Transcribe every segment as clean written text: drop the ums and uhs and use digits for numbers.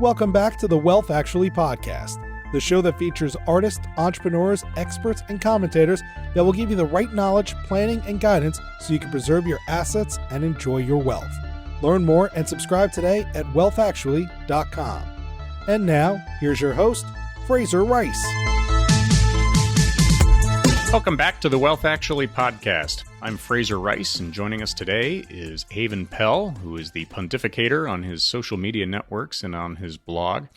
Welcome back to the Wealth Actually podcast, the show that features artists, entrepreneurs, experts, and commentators that will give you the right knowledge, planning, and guidance so you can preserve your assets and enjoy your wealth. Learn more and subscribe today at wealthactually.com. And now, here's your host, Fraser Rice. Welcome back to the Wealth Actually podcast. I'm Fraser Rice, and joining us today is Haven Pell, who is the Pundificator on his social media networks and on his blog.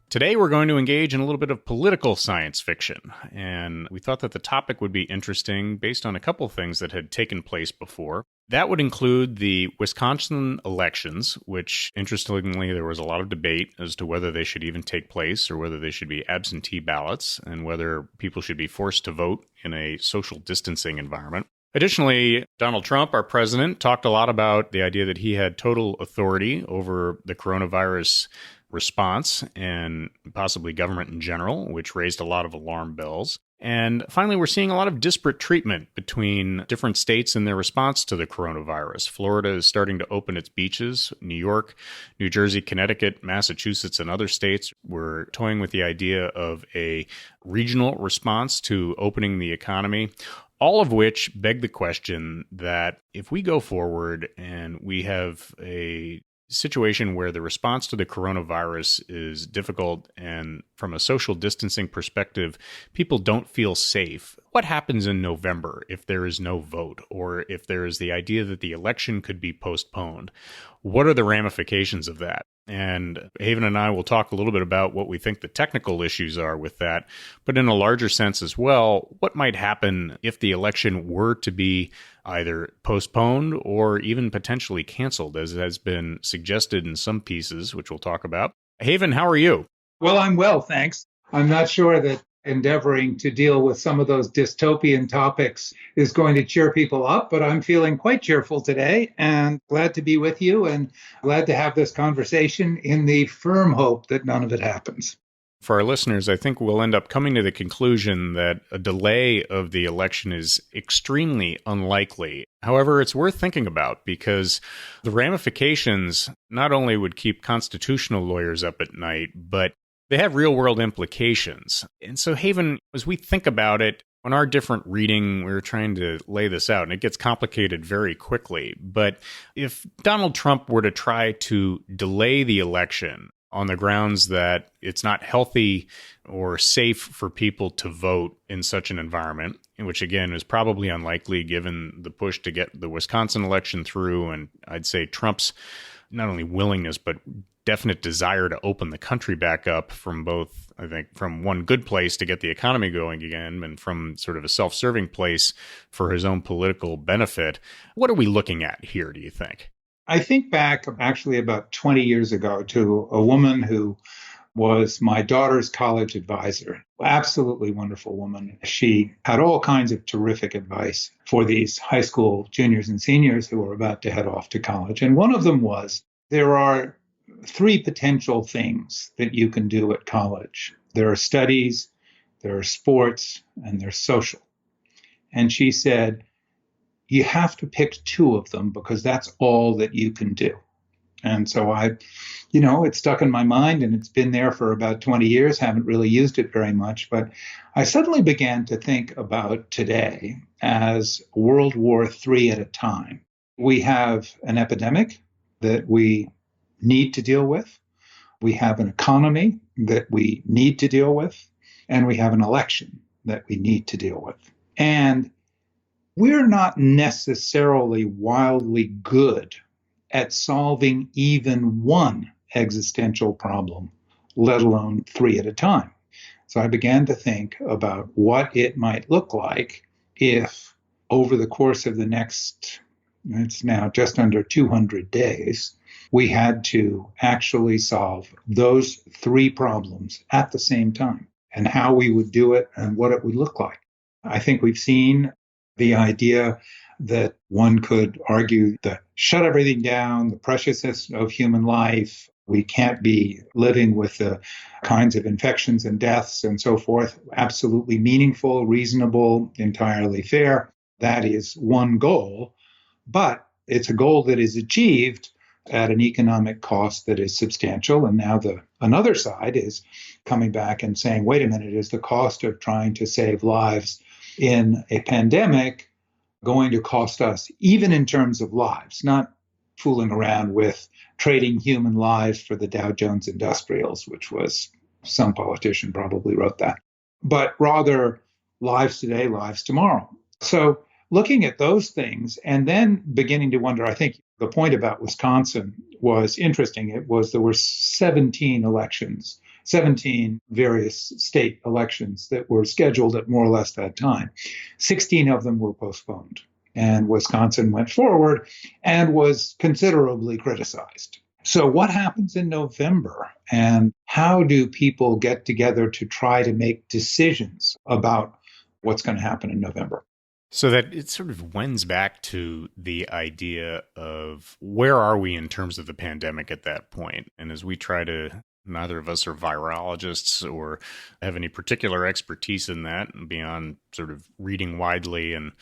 Today, we're going to engage in a little bit of political science fiction, and we thought that the topic would be interesting based on a couple of things that had taken place before. That would include the Wisconsin elections, which, interestingly, there was a lot of debate as to whether they should even take place or whether they should be absentee ballots and whether people should be forced to vote in a social distancing environment. Additionally, Donald Trump, our president, talked a lot about the idea that he had total authority over the coronavirus response and possibly government in general, which raised a lot of alarm bells. And finally, we're seeing a lot of disparate treatment between different states in their response to the coronavirus. Florida is starting to open its beaches. New York, New Jersey, Connecticut, Massachusetts, and other states were toying with the idea of a regional response to opening the economy. All of which beg the question that if we go forward and we have a situation where the response to the coronavirus is difficult and from a social distancing perspective, people don't feel safe, what happens in November if there is no vote or if there is the idea that the election could be postponed? What are the ramifications of that? And Haven and I will talk a little bit about what we think the technical issues are with that, but in a larger sense as well, what might happen if the election were to be either postponed or even potentially canceled, as has been suggested in some pieces, which we'll talk about. Haven, how are you? Well, I'm well, thanks. I'm not sure that endeavoring to deal with some of those dystopian topics is going to cheer people up, but I'm feeling quite cheerful today and glad to be with you and glad to have this conversation in the firm hope that none of it happens. For our listeners, I think we'll end up coming to the conclusion that a delay of the election is extremely unlikely. However, it's worth thinking about because the ramifications not only would keep constitutional lawyers up at night, but they have real-world implications. And so, Haven, as we think about it, on our different reading, we were trying to lay this out, and it gets complicated very quickly. But if Donald Trump were to try to delay the election on the grounds that it's not healthy or safe for people to vote in such an environment, which again is probably unlikely given the push to get the Wisconsin election through, and I'd say Trump's not only willingness, but definite desire to open the country back up from both, I think, from one good place to get the economy going again and from sort of a self-serving place for his own political benefit. What are we looking at here, do you think? I think back actually about 20 years ago to a woman who was my daughter's college advisor. Absolutely wonderful woman. She had all kinds of terrific advice for these high school juniors and seniors who were about to head off to college. And one of them was, there are three potential things that you can do at college. There are studies, there are sports, and there's social. And she said, you have to pick two of them because that's all that you can do. And so it stuck in my mind and it's been there for about 20 years, haven't really used it very much. But I suddenly began to think about today as World War III at a time. We have an epidemic that we need to deal with. We have an economy that we need to deal with. And we have an election that we need to deal with. And we're not necessarily wildly good at solving even one existential problem, let alone three at a time. So I began to think about what it might look like if over the course of the next, it's now just under 200 days, we had to actually solve those three problems at the same time and how we would do it and what it would look like. I think we've seen the idea that one could argue that shut everything down, the preciousness of human life. We can't be living with the kinds of infections and deaths and so forth. Absolutely meaningful, reasonable, entirely fair. That is one goal, but it's a goal that is achieved at an economic cost that is substantial. And now another side is coming back and saying, wait a minute, is the cost of trying to save lives in a pandemic going to cost us, even in terms of lives, not fooling around with trading human lives for the Dow Jones Industrials, which was, some politician probably wrote that, but rather lives today, lives tomorrow. So looking at those things and then beginning to wonder, I think the point about Wisconsin was interesting. It was there were 17 elections, 17 various state elections that were scheduled at more or less that time. 16 of them were postponed, and Wisconsin went forward and was considerably criticized. So what happens in November, and how do people get together to try to make decisions about what's going to happen in November? So that it sort of wends back to the idea of where are we in terms of the pandemic at that point? And as we try to, neither of us are virologists or have any particular expertise in that beyond sort of reading widely and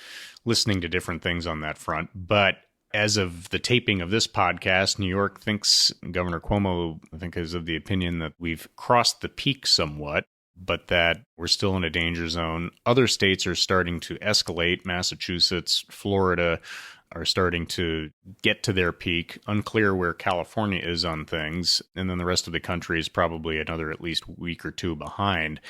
listening to different things on that front. But as of the taping of this podcast, New York thinks, Governor Cuomo, I think, is of the opinion that we've crossed the peak somewhat, but that we're still in a danger zone. Other states are starting to escalate. Massachusetts, Florida are starting to get to their peak. Unclear where California is on things. And then the rest of the country is probably another at least week or two behind.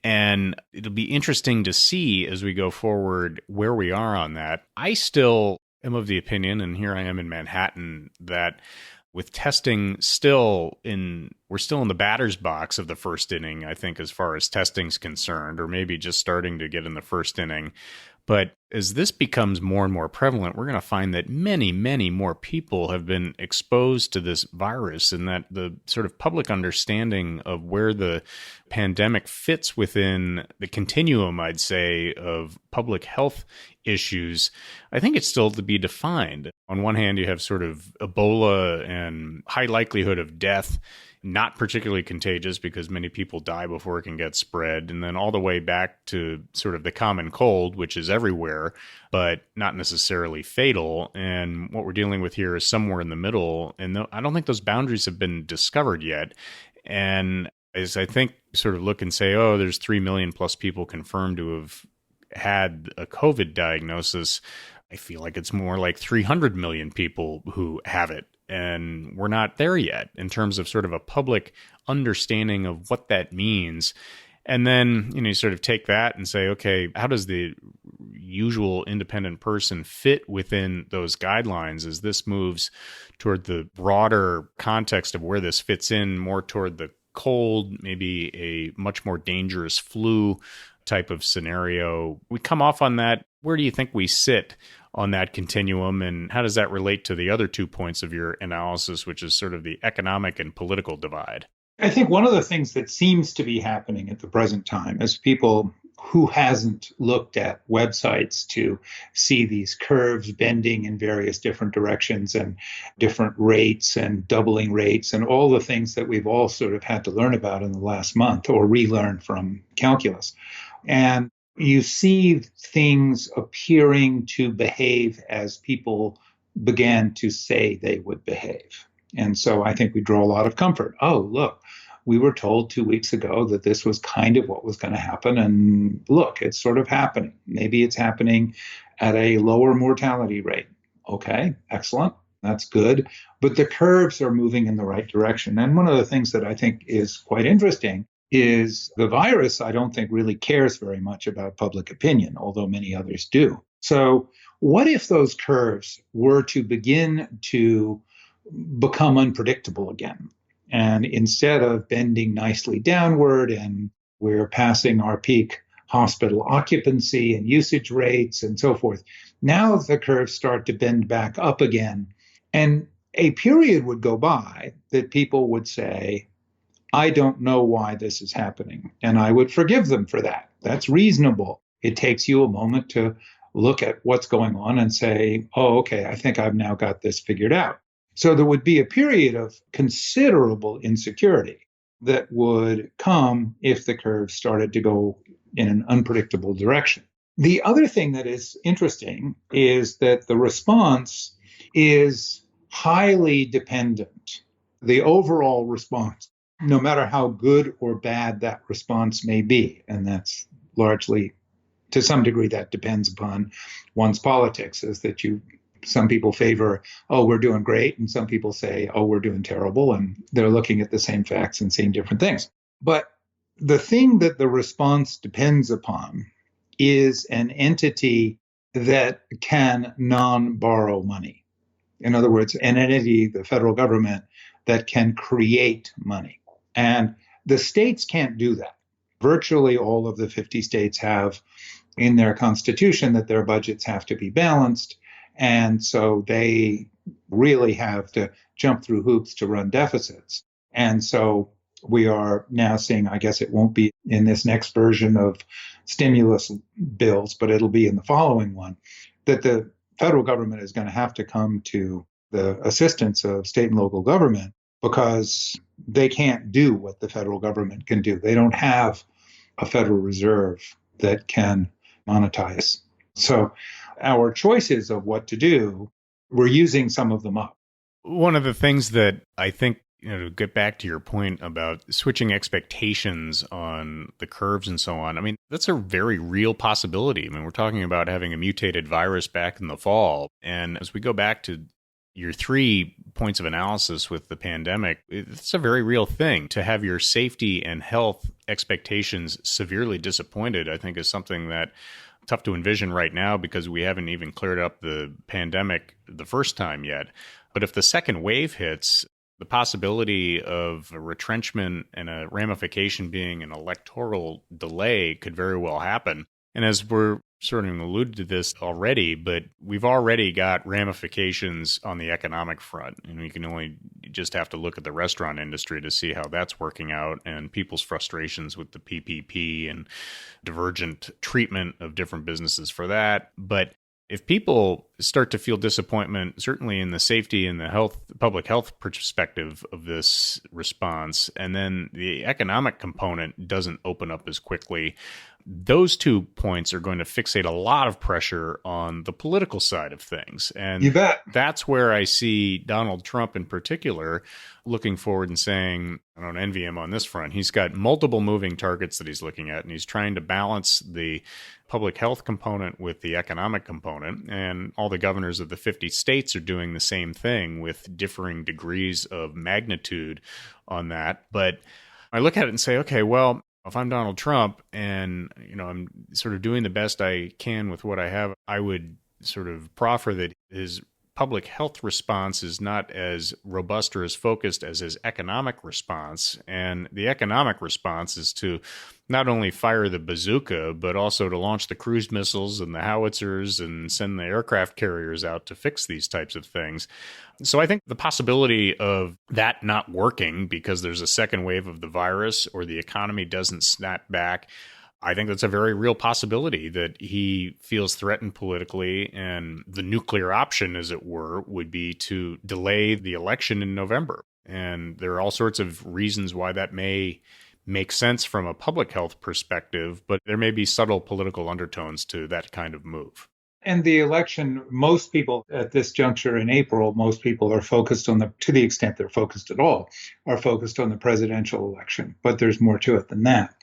And it'll be interesting to see as we go forward where we are on that. I still am of the opinion, and here I am in Manhattan, that with testing we're still in the batter's box of the first inning, I think, as far as testing's concerned, or maybe just starting to get in the first inning. But as this becomes more and more prevalent, we're going to find that many, many more people have been exposed to this virus, and that the sort of public understanding of where the pandemic fits within the continuum, I'd say, of public health issues, I think it's still to be defined. On one hand, you have sort of Ebola and high likelihood of death, not particularly contagious because many people die before it can get spread. And then all the way back to sort of the common cold, which is everywhere, but not necessarily fatal. And what we're dealing with here is somewhere in the middle. And I don't think those boundaries have been discovered yet. And as I think sort of look and say, oh, there's 3 million plus people confirmed to have had a COVID diagnosis, I feel like it's more like 300 million people who have it. And we're not there yet in terms of sort of a public understanding of what that means. And then, you sort of take that and say, okay, how does the usual independent person fit within those guidelines as this moves toward the broader context of where this fits in, more toward the cold, maybe a much more dangerous flu type of scenario? We come off on that. Where do you think we sit on that continuum, and how does that relate to the other 2 points of your analysis, which is sort of the economic and political divide? I think one of the things that seems to be happening at the present time is people who hasn't looked at websites to see these curves bending in various different directions and different rates and doubling rates and all the things that we've all sort of had to learn about in the last month or relearn from calculus. And you see things appearing to behave as people began to say they would behave. And so I think we draw a lot of comfort. Oh, look, we were told 2 weeks ago that this was kind of what was going to happen. And look, it's sort of happening. Maybe it's happening at a lower mortality rate. Okay, excellent. That's good. But the curves are moving in the right direction. And one of the things that I think is quite interesting is the virus, I don't think, really cares very much about public opinion, although many others do. So what if those curves were to begin to become unpredictable again? And instead of bending nicely downward and we're passing our peak hospital occupancy and usage rates and so forth, now the curves start to bend back up again. And a period would go by that people would say, I don't know why this is happening. And I would forgive them for that. That's reasonable. It takes you a moment to look at what's going on and say, oh, okay, I think I've now got this figured out. So there would be a period of considerable insecurity that would come if the curve started to go in an unpredictable direction. The other thing that is interesting is that the response is highly dependent. The overall response, no matter how good or bad that response may be, and that's largely, to some degree, that depends upon one's politics, is that some people favor, oh, we're doing great, and some people say, oh, we're doing terrible, and they're looking at the same facts and seeing different things. But the thing that the response depends upon is an entity that can non-borrow money. In other words, an entity, the federal government, that can create money. And the states can't do that. Virtually all of the 50 states have in their constitution that their budgets have to be balanced. And so they really have to jump through hoops to run deficits. And so we are now seeing, I guess it won't be in this next version of stimulus bills, but it'll be in the following one, that the federal government is going to have to come to the assistance of state and local government because they can't do what the federal government can do. They don't have a Federal Reserve that can monetize. So our choices of what to do, we're using some of them up. One of the things that I think, to get back to your point about switching expectations on the curves and so on, I mean, that's a very real possibility. I mean, we're talking about having a mutated virus back in the fall. And as we go back to your 3 points of analysis with the pandemic, it's a very real thing. To have your safety and health expectations severely disappointed, I think, is something that tough to envision right now because we haven't even cleared up the pandemic the first time yet. But if the second wave hits, the possibility of a retrenchment and a ramification being an electoral delay could very well happen. And as we're sort of alluded to this already, but we've already got ramifications on the economic front. And we can only just have to look at the restaurant industry to see how that's working out and people's frustrations with the PPP and divergent treatment of different businesses for that. But if people start to feel disappointment, certainly in the safety and the public health perspective of this response, and then the economic component doesn't open up as quickly, those 2 points are going to fixate a lot of pressure on the political side of things. And you bet. That's where I see Donald Trump in particular looking forward and saying, I don't envy him on this front. He's got multiple moving targets that he's looking at, and he's trying to balance the public health component with the economic component. And all the governors of the 50 states are doing the same thing with differing degrees of magnitude on that. But I look at it and say, okay, well, if I'm Donald Trump and, I'm sort of doing the best I can with what I have, I would sort of proffer that his public health response is not as robust or as focused as his economic response. And the economic response is to not only fire the bazooka, but also to launch the cruise missiles and the howitzers and send the aircraft carriers out to fix these types of things. So I think the possibility of that not working because there's a second wave of the virus or the economy doesn't snap back, I think that's a very real possibility that he feels threatened politically. And the nuclear option, as it were, would be to delay the election in November. And there are all sorts of reasons why that may make sense from a public health perspective, but there may be subtle political undertones to that kind of move. And the election, most people at this juncture in April, most people are focused on to the extent they're focused at all, are focused on the presidential election. But there's more to it than that.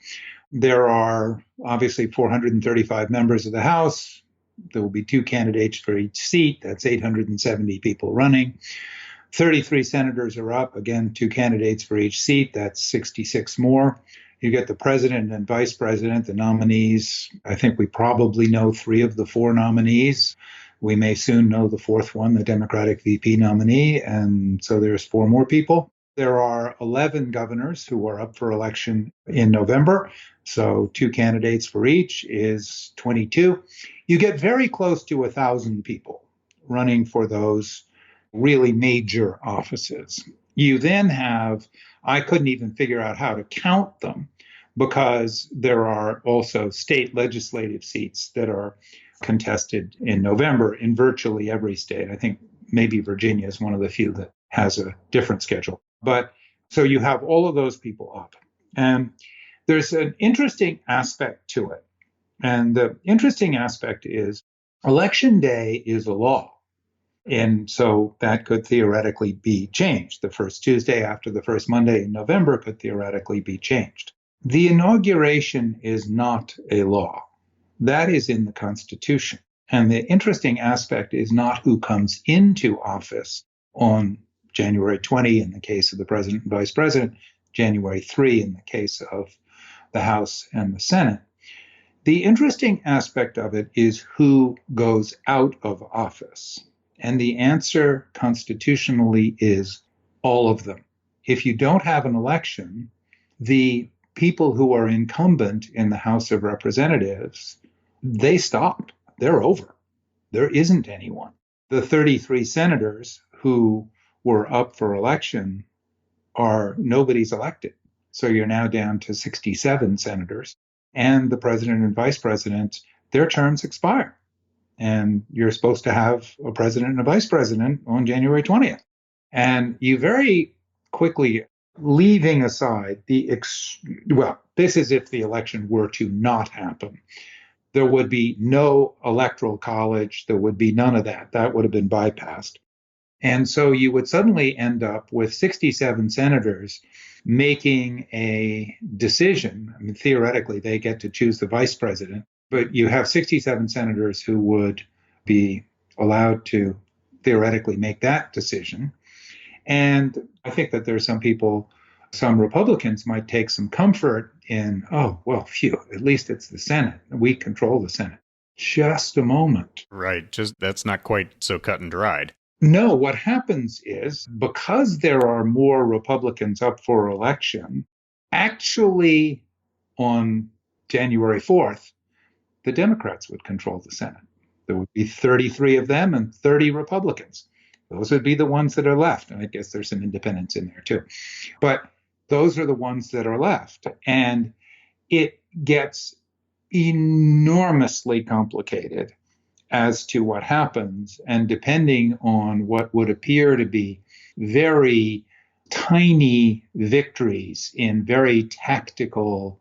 There are obviously 435 members of the House. There will be 2 candidates for each seat. That's 870 people running. 33 senators are up. Again, 2 candidates for each seat. That's 66 more. You get the president and vice president, the nominees. I think we probably know 3 of the 4 nominees. We may soon know the 4th one, the Democratic VP nominee. And so there's 4 more people. There are 11 governors who are up for election in November. So 2 candidates for each is 22. You get very close to 1,000 people running for those really major offices. You then have, I couldn't even figure out how to count them because there are also state legislative seats that are contested in November in virtually every state. I think maybe Virginia is one of the few that has a different schedule. But so you have all of those people up. And there's an interesting aspect to it. And the interesting aspect is Election Day is a law. And so that could theoretically be changed. The first Tuesday after the first Monday in November could theoretically be changed. The inauguration is not a law. That is in the Constitution. And the interesting aspect is not who comes into office on January 20 in the case of the president and vice president, January 3 in the case of the House and the Senate. The interesting aspect of it is who goes out of office. And the answer constitutionally is all of them. If you don't have an election, the people who are incumbent in the House of Representatives, they stop. They're over. There isn't anyone. The 33 senators who were up for election nobody's elected. So you're now down to 67 senators. And the president and vice president, their terms expire. And you're supposed to have a president and a vice president on January 20th. And you very quickly, leaving aside this is if the election were to not happen. There would be no electoral college. There would be none of that. That would have been bypassed. And so you would suddenly end up with 67 senators making a decision. I mean, theoretically, they get to choose the vice president, but you have 67 senators who would be allowed to theoretically make that decision. And I think that there's some Republicans might take some comfort in, oh, well, phew, at least it's the Senate. We control the Senate. Just a moment. Right. That's not quite so cut and dried. No, what happens is because there are more Republicans up for election, actually on January 4th, the Democrats would control the Senate. There would be 33 of them and 30 Republicans. Those would be the ones that are left. And I guess there's some independents in there too. But those are the ones that are left. And it gets enormously complicated as to what happens. And depending on what would appear to be very tiny victories in very tactical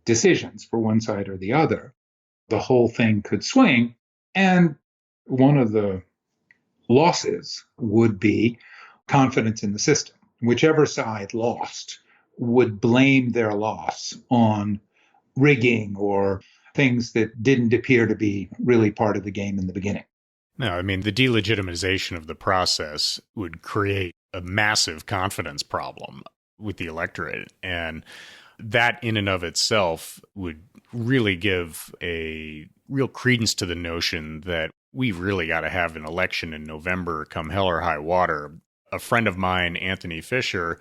decisions for one side or the other, the whole thing could swing. And one of the losses would be confidence in the system. Whichever side lost would blame their loss on rigging or things that didn't appear to be really part of the game in the beginning. No, I mean, the delegitimization of the process would create a massive confidence problem with the electorate. And that in and of itself would really give a real credence to the notion that we've really got to have an election in November come hell or high water. A friend of mine, Anthony Fisher,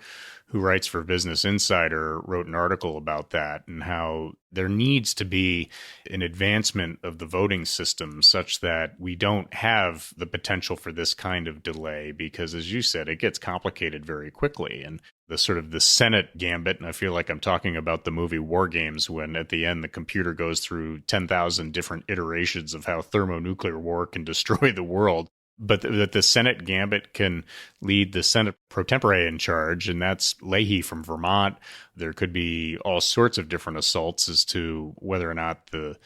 who writes for Business Insider, wrote an article about that and how there needs to be an advancement of the voting system such that we don't have the potential for this kind of delay because, as you said, it gets complicated very quickly. And the sort of the Senate gambit, and I feel like I'm talking about the movie War Games when at the end the computer goes through 10,000 different iterations of how thermonuclear war can destroy the world. But that the Senate gambit can lead the Senate pro tempore in charge, and that's Leahy from Vermont. There could be all sorts of different assaults as to whether or not the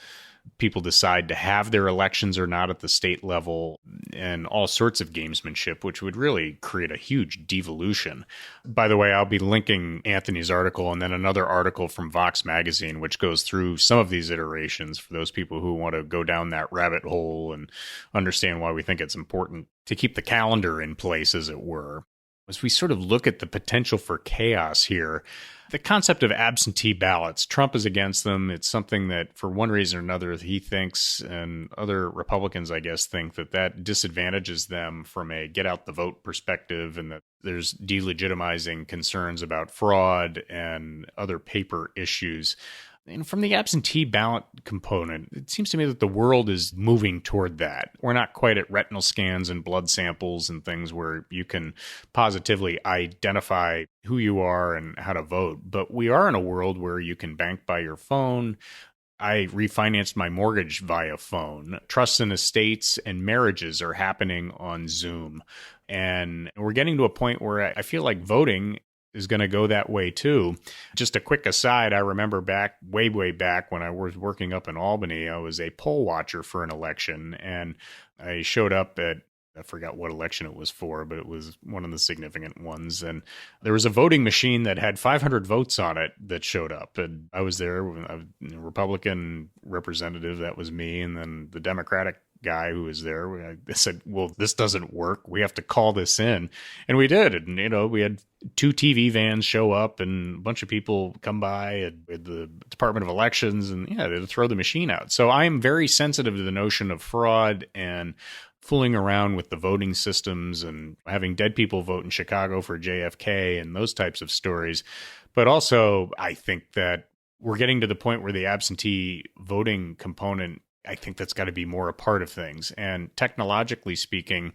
people decide to have their elections or not at the state level, and all sorts of gamesmanship, which would really create a huge devolution. By the way, I'll be linking Anthony's article and then another article from Vox Magazine, which goes through some of these iterations for those people who want to go down that rabbit hole and understand why we think it's important to keep the calendar in place, as it were. As we sort of look at the potential for chaos here, the concept of absentee ballots, Trump is against them. It's something that, for one reason or another, he thinks, and other Republicans, I guess, think that disadvantages them from a get-out-the-vote perspective, and that there's delegitimizing concerns about fraud and other paper issues. And from the absentee ballot component, it seems to me that the world is moving toward that. We're not quite at retinal scans and blood samples and things where you can positively identify who you are and how to vote. But we are in a world where you can bank by your phone. I refinanced my mortgage via phone. Trusts and estates and marriages are happening on Zoom. And we're getting to a point where I feel like voting is going to go that way too. Just a quick aside, I remember way back when I was working up in Albany, I was a poll watcher for an election, and I showed up at I forgot what election it was for, but it was one of the significant ones. And there was a voting machine that had 500 votes on it that showed up. And I was there, a Republican representative, that was me. And then the Democratic guy who was there, I said, well, this doesn't work. We have to call this in. And we did. And, we had 2 TV vans show up and a bunch of people come by at the Department of Elections and they'd throw the machine out. So I am very sensitive to the notion of fraud and fooling around with the voting systems and having dead people vote in Chicago for JFK and those types of stories. But also, I think that we're getting to the point where the absentee voting component, I think that's got to be more a part of things. And technologically speaking,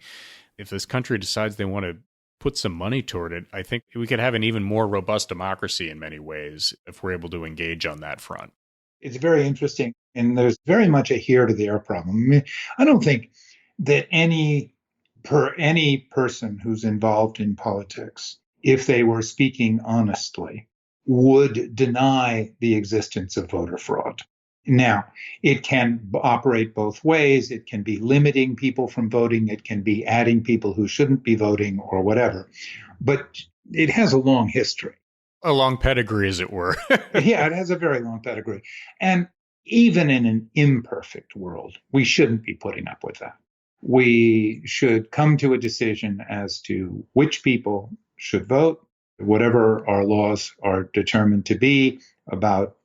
if this country decides they want to put some money toward it, I think we could have an even more robust democracy in many ways if we're able to engage on that front. It's very interesting. And there's very much a here to there problem. I mean, I don't think that any person who's involved in politics, if they were speaking honestly, would deny the existence of voter fraud. Now, it can operate both ways. It can be limiting people from voting. It can be adding people who shouldn't be voting or whatever. But it has a long history. A long pedigree, as it were. Yeah, it has a very long pedigree. And even in an imperfect world, we shouldn't be putting up with that. We should come to a decision as to which people should vote, whatever our laws are determined to be about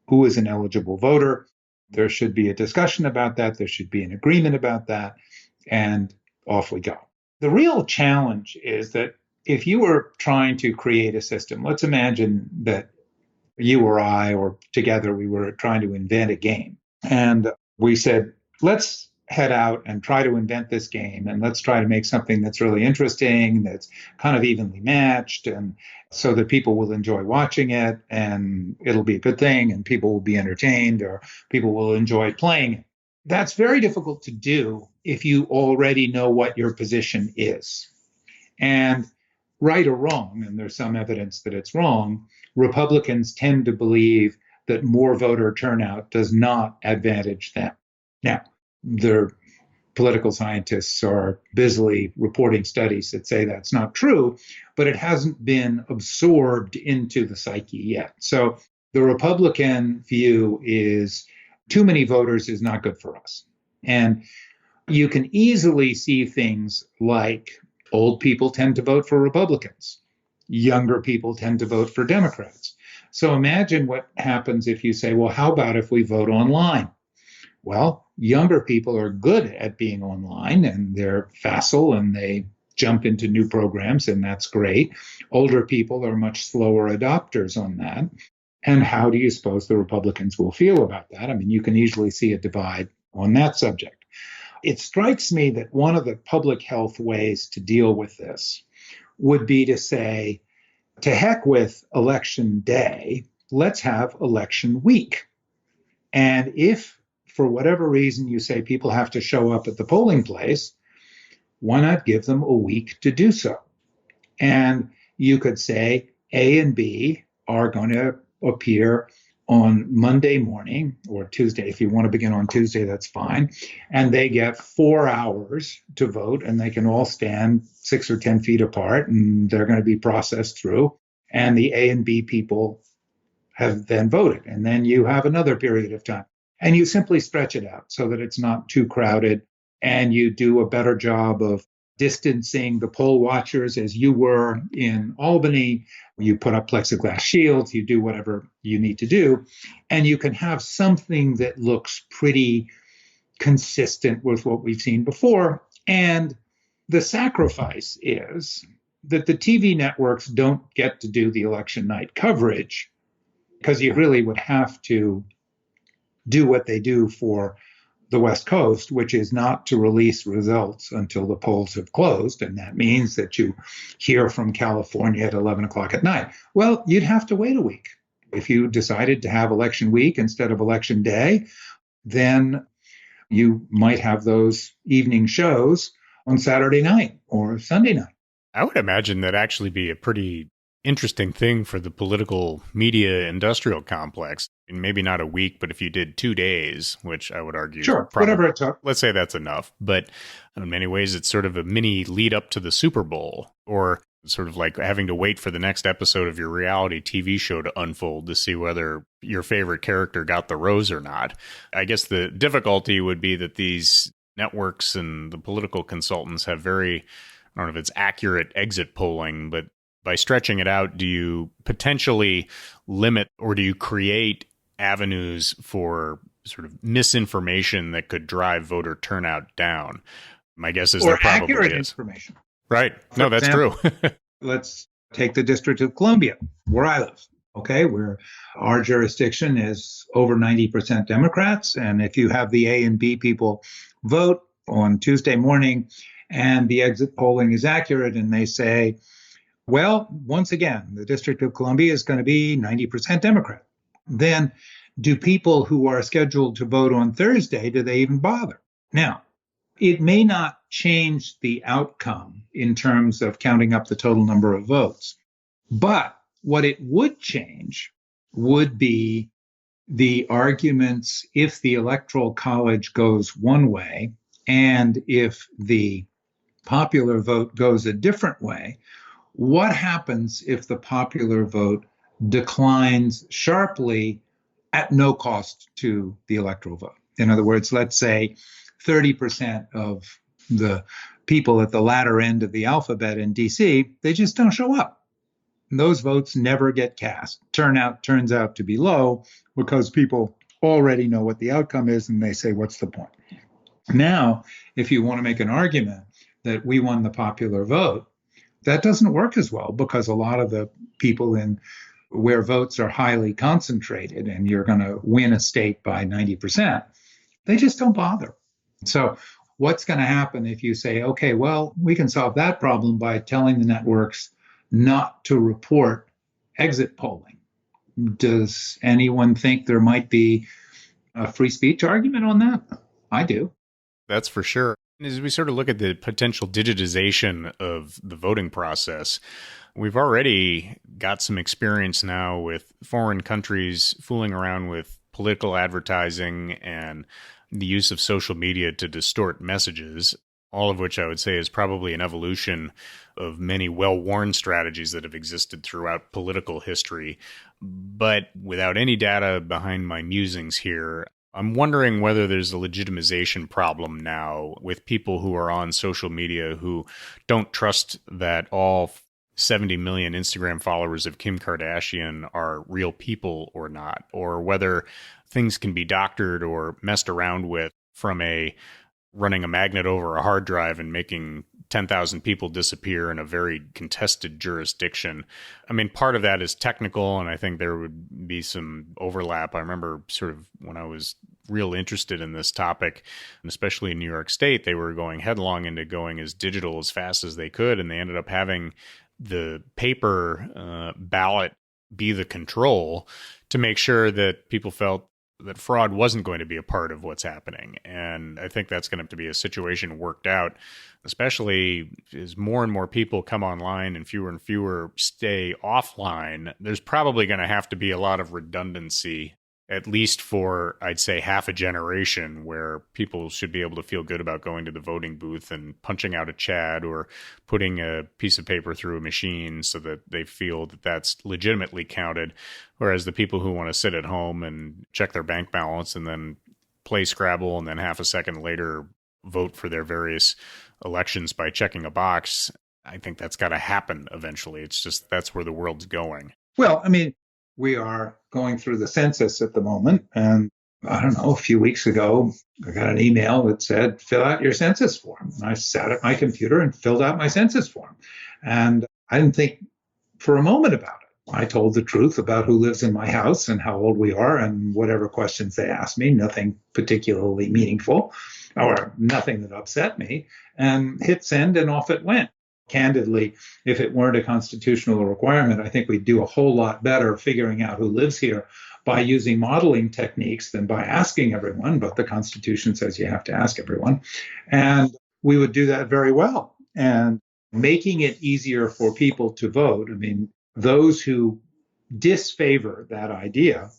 who is an eligible voter. There should be a discussion about that. There should be an agreement about that. And off we go. The real challenge is that if you were trying to create a system, let's imagine that you or I, or together, we were trying to invent a game. And we said, let's head out and try to invent this game. And let's try to make something that's really interesting, that's kind of evenly matched, and so that people will enjoy watching it and it'll be a good thing and people will be entertained or people will enjoy playing it. That's very difficult to do if you already know what your position is. And right or wrong, and there's some evidence that it's wrong, Republicans tend to believe that more voter turnout does not advantage them. Now, the political scientists are busily reporting studies that say that's not true, but it hasn't been absorbed into the psyche yet. So the Republican view is too many voters is not good for us. And you can easily see things like old people tend to vote for Republicans. Younger people tend to vote for Democrats. So imagine what happens if you say, well, how about if we vote online? Well, younger people are good at being online and they're facile and they jump into new programs, and that's great. Older people are much slower adopters on that. And how do you suppose the Republicans will feel about that? I mean, you can easily see a divide on that subject. It strikes me that one of the public health ways to deal with this would be to say, to heck with election day, let's have election week. And if for whatever reason you say people have to show up at the polling place, why not give them a week to do so? And you could say A and B are going to appear on Monday morning or Tuesday. If you want to begin on Tuesday, that's fine. And they get 4 hours to vote, and they can all stand 6 or 10 feet apart, and they're going to be processed through. And the A and B people have then voted. And then you have another period of time. And you simply stretch it out so that it's not too crowded, and you do a better job of distancing the poll watchers as you were in Albany. You put up plexiglass shields, you do whatever you need to do, and you can have something that looks pretty consistent with what we've seen before. And the sacrifice is that the TV networks don't get to do the election night coverage, because you really would have to do what they do for the West Coast, which is not to release results until the polls have closed. And that means that you hear from California at 11 o'clock at night. Well, you'd have to wait a week. If you decided to have election week instead of election day, then you might have those evening shows on Saturday night or Sunday night. I would imagine that'd actually be a pretty interesting thing for the political media industrial complex. And maybe not a week, but if you did 2 days, which I would argue, sure, whatever it took. Let's say that's enough. But in many ways, it's sort of a mini lead up to the Super Bowl, or sort of like having to wait for the next episode of your reality TV show to unfold to see whether your favorite character got the rose or not. I guess the difficulty would be that these networks and the political consultants have very, I don't know if it's accurate exit polling, but by stretching it out, do you potentially limit or do you create avenues for sort of misinformation that could drive voter turnout down? My guess is there probably accurate is. Information. Right. No, that's true. Let's take the District of Columbia, where I live, okay, where our jurisdiction is over 90% Democrats. And if you have the A and B people vote on Tuesday morning and the exit polling is accurate and they say, well, once again, the District of Columbia is going to be 90% Democrat, then do people who are scheduled to vote on Thursday, do they even bother? Now, it may not change the outcome in terms of counting up the total number of votes, but what it would change would be the arguments if the Electoral College goes one way and if the popular vote goes a different way. What happens if the popular vote declines sharply at no cost to the electoral vote? In other words, let's say 30% of the people at the latter end of the alphabet in DC, they just don't show up. And those votes never get cast. Turnout turns out to be low because people already know what the outcome is and they say, what's the point? Now, if you want to make an argument that we won the popular vote, that doesn't work as well because a lot of the people in where votes are highly concentrated and you're going to win a state by 90%, they just don't bother. So what's going to happen if you say, okay, well, we can solve that problem by telling the networks not to report exit polling? Does anyone think there might be a free speech argument on that? I do. That's for sure. As we sort of look at the potential digitization of the voting process, we've already got some experience now with foreign countries fooling around with political advertising and the use of social media to distort messages, all of which I would say is probably an evolution of many well-worn strategies that have existed throughout political history. But without any data behind my musings here, I'm wondering whether there's a legitimization problem now with people who are on social media who don't trust that all 70 million Instagram followers of Kim Kardashian are real people or not, or whether things can be doctored or messed around with from running a magnet over a hard drive and making 10,000 people disappear in a very contested jurisdiction. I mean, part of that is technical, and I think there would be some overlap. I remember sort of when I was real interested in this topic, and especially in New York State, they were going headlong into going as digital as fast as they could, and they ended up having the paper ballot be the control to make sure that people felt that fraud wasn't going to be a part of what's happening. And I think that's going to have to be a situation worked out, especially as more and more people come online and fewer stay offline. There's probably going to have to be a lot of redundancy, at least for, I'd say, half a generation, where people should be able to feel good about going to the voting booth and punching out a CHAD or putting a piece of paper through a machine so that they feel that that's legitimately counted. Whereas the people who want to sit at home and check their bank balance and then play Scrabble and then half a second later vote for their various elections by checking a box, I think that's got to happen eventually. It's just that's where the world's going. Well, I mean, we are going through the census at the moment. And I don't know, a few weeks ago, I got an email that said, fill out your census form. And I sat at my computer and filled out my census form. And I didn't think for a moment about it. I told the truth about who lives in my house and how old we are and whatever questions they asked me, nothing particularly meaningful or nothing that upset me, and hit send and off it went. Candidly, if it weren't a constitutional requirement, I think we'd do a whole lot better figuring out who lives here by using modeling techniques than by asking everyone. But the Constitution says you have to ask everyone. And we would do that very well. And making it easier for people to vote. I mean, those who disfavor that idea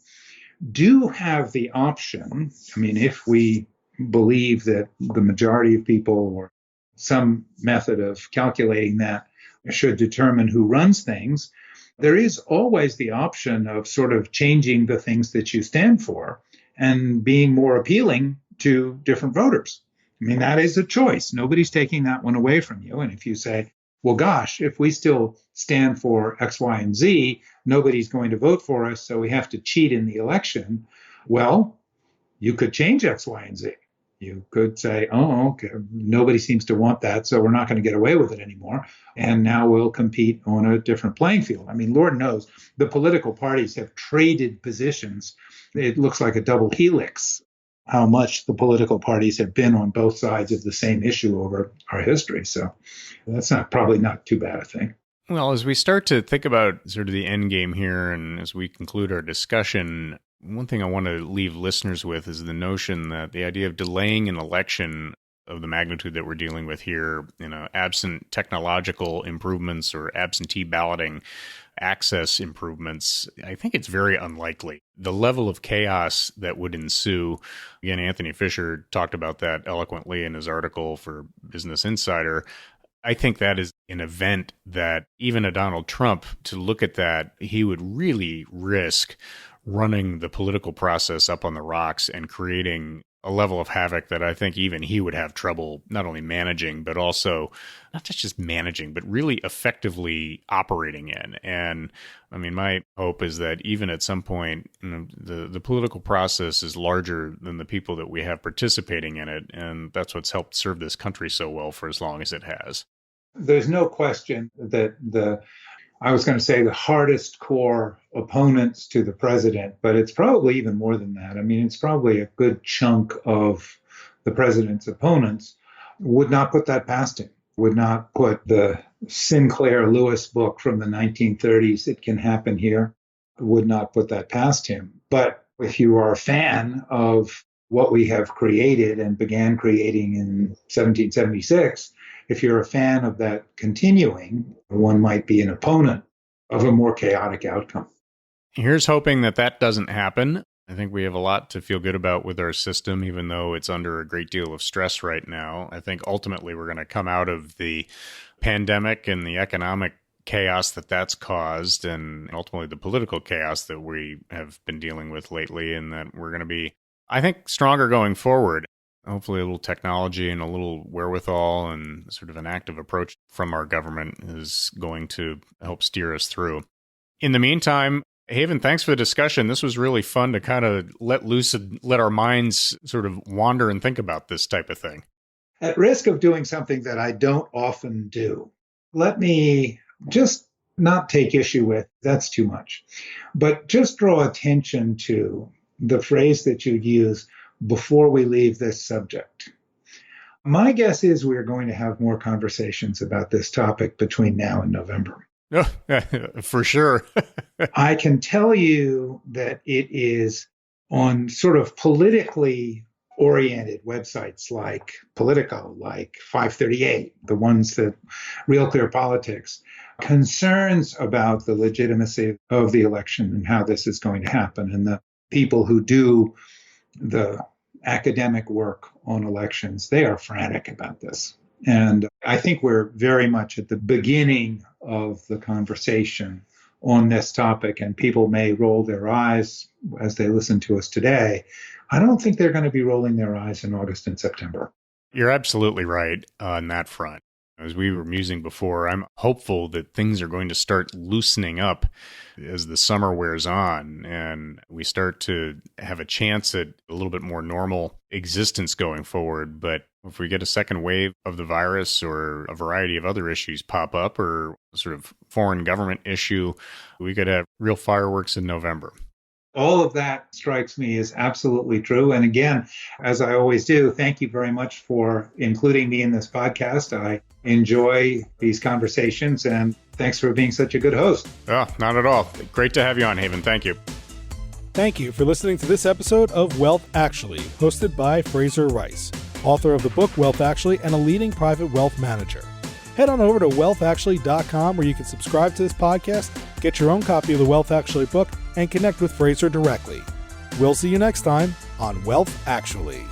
do have the option. I mean, if we believe that the majority of people or some method of calculating that should determine who runs things, there is always the option of sort of changing the things that you stand for and being more appealing to different voters. I mean, that is a choice. Nobody's taking that one away from you. And if you say, well, gosh, if we still stand for X, Y, and Z, nobody's going to vote for us, so we have to cheat in the election. Well, you could change X, Y, and Z. You could say, oh, okay, nobody seems to want that, so we're not going to get away with it anymore. And now we'll compete on a different playing field. I mean, Lord knows the political parties have traded positions. It looks like a double helix, how much the political parties have been on both sides of the same issue over our history. So that's probably not too bad a thing. Well, as we start to think about sort of the end game here, and as we conclude our discussion, one thing I want to leave listeners with is the notion that the idea of delaying an election of the magnitude that we're dealing with here, absent technological improvements or absentee balloting access improvements, I think it's very unlikely. The level of chaos that would ensue, again, Anthony Fisher talked about that eloquently in his article for Business Insider. I think that is an event that even a Donald Trump, to look at that, he would really risk running the political process up on the rocks and creating a level of havoc that I think even he would have trouble not only managing, but also not just managing, but really effectively operating in. And I mean, my hope is that even at some point, the political process is larger than the people that we have participating in it. And that's what's helped serve this country so well for as long as it has. There's no question that the hardest core opponents to the president, but it's probably even more than that. I mean, it's probably a good chunk of the president's opponents would not put that past him, would not put the Sinclair Lewis book from the 1930s, It Can Happen Here, would not put that past him. But if you are a fan of what we have created and began creating in 1776, if you're a fan of that continuing, one might be an opponent of a more chaotic outcome. Here's hoping that that doesn't happen. I think we have a lot to feel good about with our system, even though it's under a great deal of stress right now. I think ultimately we're going to come out of the pandemic and the economic chaos that that's caused, and ultimately the political chaos that we have been dealing with lately, and that we're going to be, I think, stronger going forward. Hopefully a little technology and a little wherewithal and sort of an active approach from our government is going to help steer us through. In the meantime, Haven, thanks for the discussion. This was really fun to kind of let loose and let our minds sort of wander and think about this type of thing. At risk of doing something that I don't often do, let me just not take issue with, that's too much, but just draw attention to the phrase that you use, before we leave this subject. My guess is we're going to have more conversations about this topic between now and November. Oh, for sure. I can tell you that it is on sort of politically oriented websites like Politico, like 538, the ones that Real Clear Politics, concerns about the legitimacy of the election and how this is going to happen. And the people who do the academic work on elections, they are frantic about this. And I think we're very much at the beginning of the conversation on this topic, and people may roll their eyes as they listen to us today. I don't think they're going to be rolling their eyes in August and September. You're absolutely right on that front. As we were musing before, I'm hopeful that things are going to start loosening up as the summer wears on and we start to have a chance at a little bit more normal existence going forward. But if we get a second wave of the virus or a variety of other issues pop up or sort of foreign government issue, we could have real fireworks in November. All of that strikes me as absolutely true. And again, as I always do, thank you very much for including me in this podcast. I enjoy these conversations, and thanks for being such a good host. Oh, not at all. Great to have you on, Haven. Thank you. Thank you for listening to this episode of Wealth Actually, hosted by Fraser Rice, author of the book Wealth Actually and a leading private wealth manager. head on over to wealthactually.com where you can subscribe to this podcast, get your own copy of the Wealth Actually book, and connect with Fraser directly. We'll see you next time on Wealth Actually.